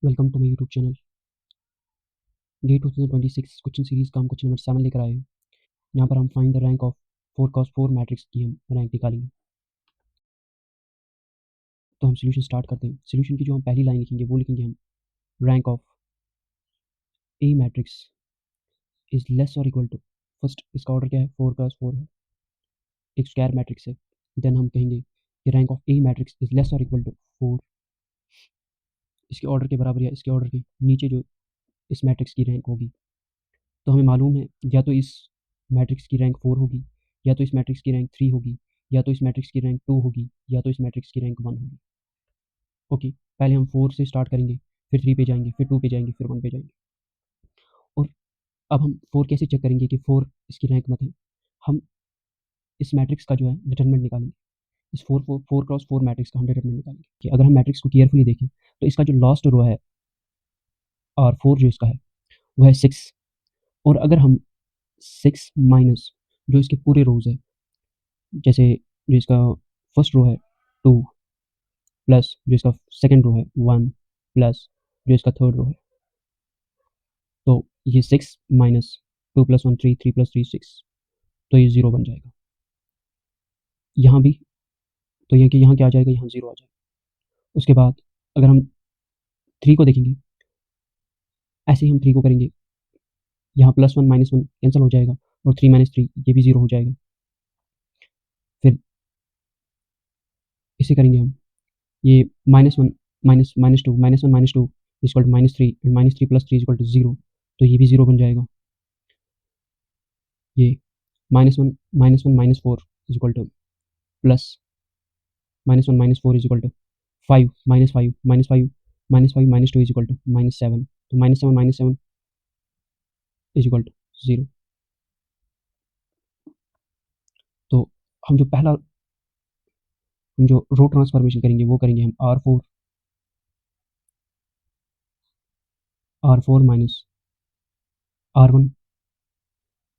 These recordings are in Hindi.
Welcome to my YouTube channel. Day 2026 question series का हम क्वेश्चन नंबर 7 लेकर आए हैं। यहाँ पर हम find the rank of 4 cos 4 matrix की हम रैंक निकालेंगे। तो हम सोल्यूशन स्टार्ट करते हैं। सोल्यूशन की जो हम पहली लाइन लिखेंगे वो लिखेंगे हम rank of A matrix is less और इक्वल टू, फर्स्ट इसका ऑर्डर क्या है, 4 क्रॉस 4 है, एक स्क्वायर मैट्रिक्स है। देन हम कहेंगे कि rank of A matrix is less और इक्वल टू 4, इसके ऑर्डर के बराबर या इसके ऑर्डर के नीचे जो इस मैट्रिक्स की रैंक होगी। तो हमें मालूम है या तो इस मैट्रिक्स की रैंक 4 होगी, या तो इस मैट्रिक्स की रैंक 3 होगी, या तो इस मैट्रिक्स की रैंक 2 होगी, या तो इस मैट्रिक्स की रैंक 1 होगी। ओके, पहले हम 4 से स्टार्ट करेंगे, फिर 3 पे जाएंगे, फिर 2 पे जाएंगे, फिर 1 पे जाएंगे। और अब हम 4 कैसे चेक करेंगे कि 4 इसकी रैंक मत है। हम इस मैट्रिक्स का जो है डिटरमिनेंट निकालेंगे। इस 4 क्रॉस 4 मैट्रिक्स का हम डिटरमिनेंट निकालेंगे कि अगर हम मैट्रिक्स को केयरफुली देखें तो इसका जो लास्ट रो है R4 जो इसका है वह है 6, और अगर हम 6 माइनस जो इसके पूरे रोज है, जैसे जो इसका फर्स्ट रो है 2 प्लस जो इसका सेकंड रो है 1 प्लस जो इसका थर्ड रो है, तो ये 6 माइनस 2 प्लस 1 3, 3 प्लस 3 6, तो ये 0 बन जाएगा। यहाँ भी तो ये कि यहाँ क्या आ जाएगा, यहाँ 0 आ जाएगा। उसके बाद अगर हम 3 को देखेंगे, ऐसे ही हम 3 को करेंगे, यहाँ प्लस 1 माइनस 1 कैंसिल हो जाएगा, और 3 माइनस 3 ये भी 0 हो जाएगा। फिर इसे करेंगे हम, ये minus 1 minus minus 2 minus 1 minus 2 equal to minus 3, and minus 3 plus 3 equal to 0, तो ये भी 0 बन जाएगा। ये minus 1 minus 4 is equal to plus minus 1 minus 4 is equal to 5 minus 5 minus 5 minus 5 minus 2 is equal to minus 7, तो माइनस 7 इज इक्वल टू 0। तो हम जो पहला हम जो रो ट्रांसफॉर्मेशन करेंगे वो करेंगे हम R4 minus R1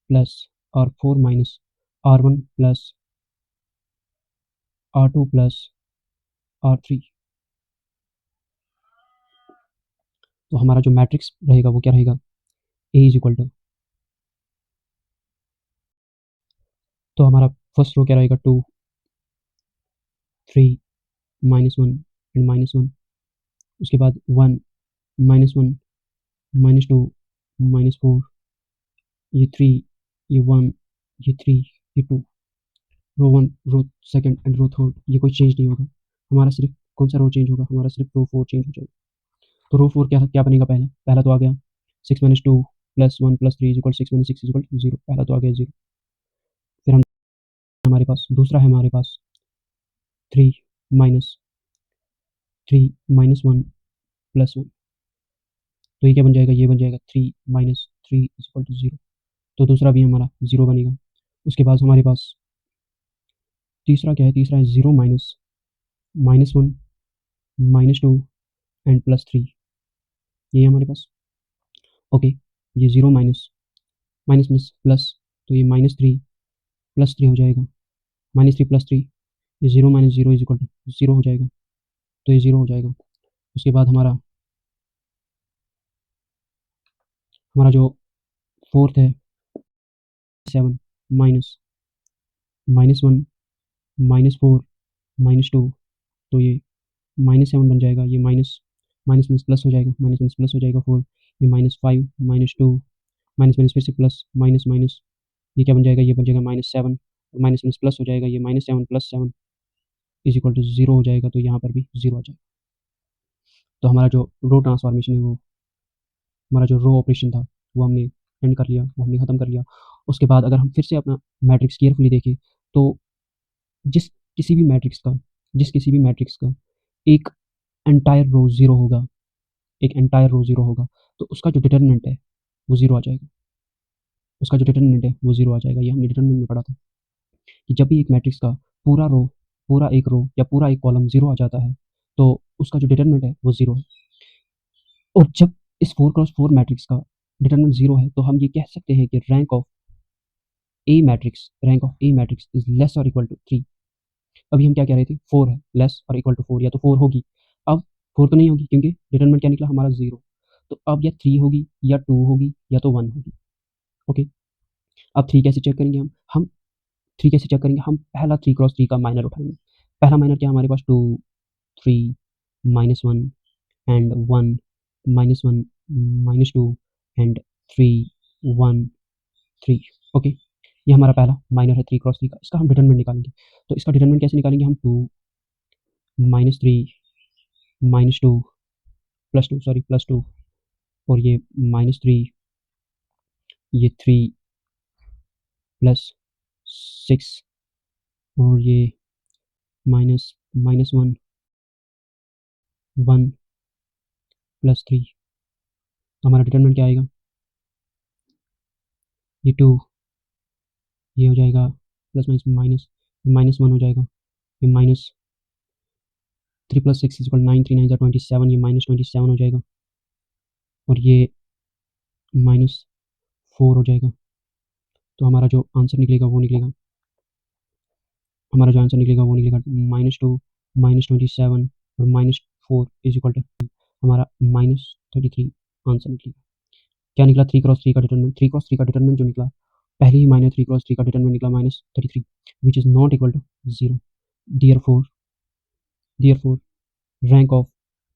plus R4 minus R1 plus R2 plus R3। तो हमारा जो मैट्रिक्स रहेगा वो क्या रहेगा, A इज इक्वल टू, तो हमारा फर्स्ट रो क्या रहेगा 2 3 माइनस 1 एंड माइनस 1, उसके बाद 1 माइनस 1 माइनस 2 माइनस 4, ये 3, ये 1, ये 3, ये 2, row 1 row second and row third ये कोई चेंज नहीं होगा। हमारा सिर्फ कौन सा रो चेंज होगा, हमारा सिर्फ रो 4 चेंज हो जाएगा। तो रो 4 क्या क्या बनेगा, पहला तो आ गया 6 minus 2 plus 1 plus 3 equal 6 minus 6 equal 0, पहला तो आ गया 0। फिर हम हमारे पास दूसरा है, हमारे पास 3 माइनस 1 प्लस 1, तो ये क्या बन जाएगा, ये बन जाएगा 3 माइनस 3 इक्वल टू 0, तो दूसरा भी हमारा 0 बनेगा। उसके बाद हमारे पास तीसरा क्या है, तीसरा है 0 माइनस 1 माइनस 2 एंड प्लस 3, ये है हमारे पास। ओके, ये 0 माइनस माइनस प्लस प्लस, तो ये माइनस 3 प्लस 3 हो जाएगा, माइनस 3 प्लस 3, ये 0 माइनस 0 इज इक्वल टू 0 हो जाएगा, तो ये 0 हो जाएगा। उसके बाद हमारा जो फोर्थ है 7 माइनस 1 माइनस 4 माइनस 2, तो ये माइनस 7 बन जाएगा, ये माइनस माइनस प्लस प्लस हो जाएगा, माइनस माइनस प्लस हो जाएगा 4, ये माइनस 5 माइनस 2 माइनस माइनस फिर से प्लस माइनस माइनस, ये क्या बन जाएगा, ये बन जाएगा माइनस 7, माइनस माइनस प्लस हो जाएगा, ये minus 7 plus 7 is equal to 0 हो जाएगा, तो यहाँ पर भी 0 आ जाएगा। तो हमारा जो रो ट्रांसफॉर्मेशन है, वो हमारा जो रो ऑपरेशन था वो हमने एंड कर लिया, वो हमने ख़त्म कर लिया। उसके बाद अगर हम फिर से अपना मैट्रिक्स केयरफुली देखें तो जिस किसी भी मैट्रिक्स का एक एंटायर रो 0 होगा, एक एंटायर रो 0 होगा, तो उसका जो डिटरमिनेंट है वो 0 आ जाएगा, उसका जो डिटरमिनेंट है वो 0 आ जाएगा। ये हमने डिटरमिनेंट में पढ़ा था कि जब भी एक मैट्रिक्स का पूरा एक रो या पूरा एक कॉलम 0 आ जाता है तो उसका जो डिटरमिनेंट है वो 0 है। और जब इस 4 क्रॉस 4 मैट्रिक्स का डिटरमिनेंट 0 है तो हम ये कह सकते हैं कि rank of A matrix is less और इक्वल टू 3। अभी हम क्या कह रहे थे, 4 है, लेस और इक्वल टू 4, या तो 4 होगी। अब 4 तो नहीं होगी क्योंकि डिटरमिनेंट क्या निकला हमारा 0। तो अब या 3 होगी या 2 होगी या तो 1 होगी। ओके, अब 3 कैसे चेक करेंगे हम 3 कैसे चेक करेंगे, हम पहला 3 क्रॉस 3 का माइनर उठाएंगे। पहला माइनर क्या हमारे पास 2 3 -1 एंड 1 -1 -2 एंड 3 1 3। ओके, ये हमारा पहला माइनर है 3 क्रॉस 3 का। इसका हम डिटरमिनेंट निकालेंगे। तो इसका डिटरमिनेंट कैसे निकालेंगे हम 2 -3 -2 +2 सॉरी +2 और ये -3 ये 3 +6 और ये -1 1 +3। हमारा डिटरमिनेंट क्या आएगा, ये 2 ये हो जाएगा प्लस माइनस -1 हो जाएगा, ये -3 + 6 = 9 3 9 27, ये -27 हो जाएगा और ये -4 हो जाएगा। तो हमारा जो आंसर निकलेगा वो निकलेगा -2 -27 और -4 = हमारा -33 आंसर निकलेगा। क्या निकला 3 क्रॉस 3 का डिटरमिनेंट। 3 क्रॉस 3 का डिटरमिनेंट जो निकला, पहले ही माइनर 3 क्रॉस 3 का डिटरमिनेंट निकला -33 which is not equal to 0। Therefore rank of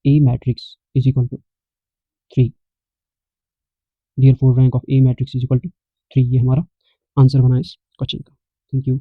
A matrix is equal to 3। Therefore rank of A matrix is equal to 3। ये हमारा आंसर बना इस क्वेश्चन का। Thank you.